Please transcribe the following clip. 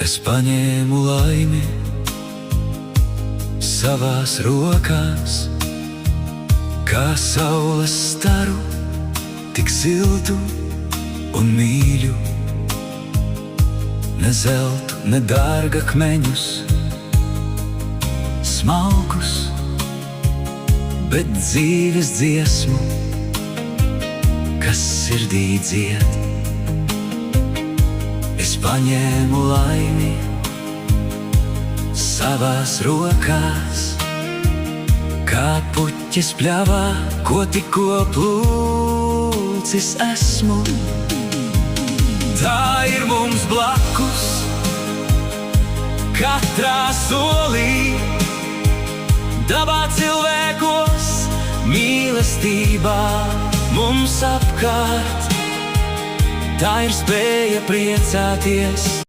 Es paņēmu laimi savās rokās, kā saules staru, tik siltu un mīļu. Ne zeltu, ne dārgakmeņus, smalkus, bet dzīves dziesmu, kas sirdī dzied. Es paņēmu laimi savās rokās, kā puķis pļavā, ko tikko plūcis esmu. Tā ir mums blakus, katrā solī, dabā, cilvēkos, mīlestībā mums apkārt. Tā ir spēja priecāties.